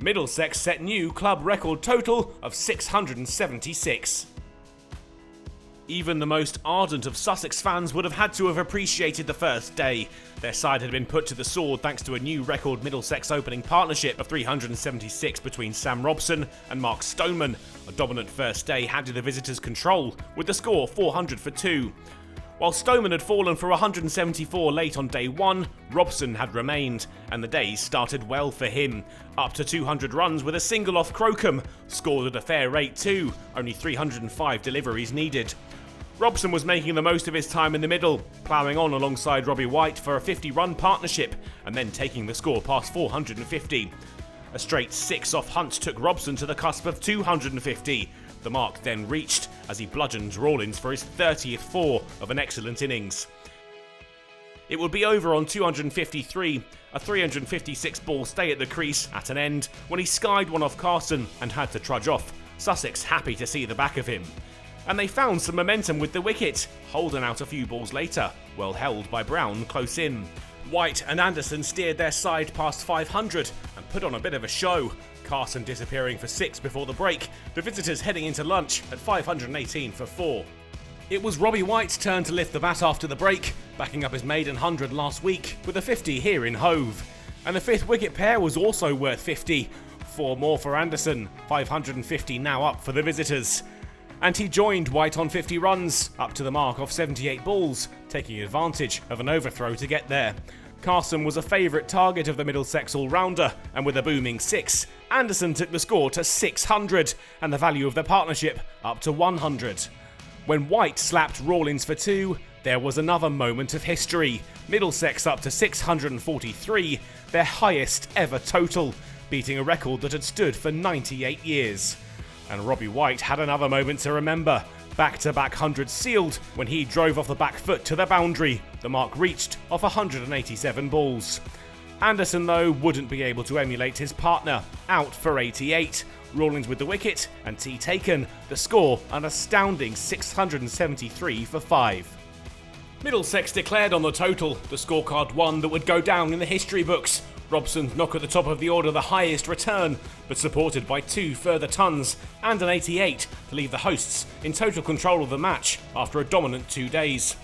Middlesex set new club record total of 676. Even the most ardent of Sussex fans would have had to have appreciated the first day. Their side had been put to the sword thanks to a new record Middlesex opening partnership of 376 between Sam Robson and Mark Stoneman. A dominant first day handed the visitors control, with the score 400 for 2. While Stoneman had fallen for 174 late on day 1, Robson had remained, and the day started well for him. Up to 200 runs with a single off Crocombe, scored at a fair rate too, only 305 deliveries needed. Robson was making the most of his time in the middle, ploughing on alongside Robbie White for a 50-run partnership, and then taking the score past 450. A straight 6 off Hunt took Robson to the cusp of 250. The mark then reached as he bludgeoned Rawlins for his 30th 4 of an excellent innings. It would be over on 253, a 356 ball stay at the crease at an end when he skied one off Carson and had to trudge off, Sussex happy to see the back of him. And they found some momentum with the wicket, Holden out a few balls later, well held by Brown close in. White and Anderson steered their side past 500 and put on a bit of a show. Carson disappearing for 6 before the break, the visitors heading into lunch at 518 for 4. It was Robbie White's turn to lift the bat after the break, backing up his maiden 100 last week with a 50 here in Hove. And the 5th wicket pair was also worth 50. 4 more for Anderson, 550 now up for the visitors. And he joined White on 50 runs, up to the mark off 78 balls, taking advantage of an overthrow to get there. Carson was a favourite target of the Middlesex all-rounder, and with a booming 6, Anderson took the score to 600, and the value of the partnership up to 100. When White slapped Rawlins for 2, there was another moment of history. Middlesex up to 643, their highest ever total, beating a record that had stood for 98 years. And Robbie White had another moment to remember. Back-to-back 100 sealed when he drove off the back foot to the boundary, the mark reached off 187 balls. Anderson, though, wouldn't be able to emulate his partner, out for 88. Rawlins with the wicket, and tee taken, the score an astounding 673 for 5. Middlesex declared on the total, the scorecard one that would go down in the history books. Robson's knock at the top of the order, the highest return, but supported by 2 further tons and an 88 to leave the hosts in total control of the match after a dominant 2 days.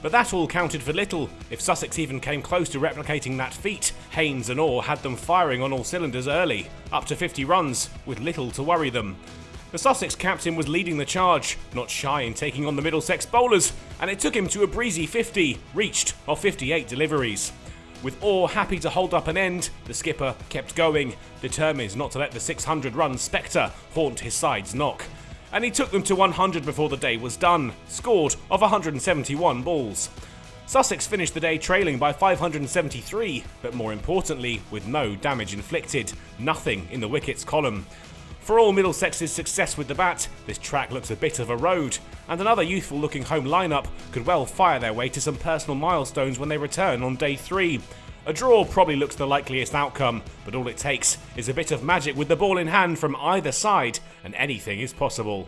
But that all counted for little. If Sussex even came close to replicating that feat, Haynes and Orr had them firing on all cylinders early, up to 50 runs, with little to worry them. The Sussex captain was leading the charge, not shy in taking on the Middlesex bowlers, and it took him to a breezy 50, reached off 58 deliveries. With Orr happy to hold up an end, the skipper kept going, determined not to let the 600-run spectre haunt his side's knock. And he took them to 100 before the day was done, scored of 171 balls. Sussex finished the day trailing by 573, but more importantly, with no damage inflicted, nothing in the wickets column. For all Middlesex's success with the bat, this track looks a bit of a road, and another youthful-looking home lineup could well fire their way to some personal milestones when they return on day 3. A draw probably looks the likeliest outcome, but all it takes is a bit of magic with the ball in hand from either side, and anything is possible.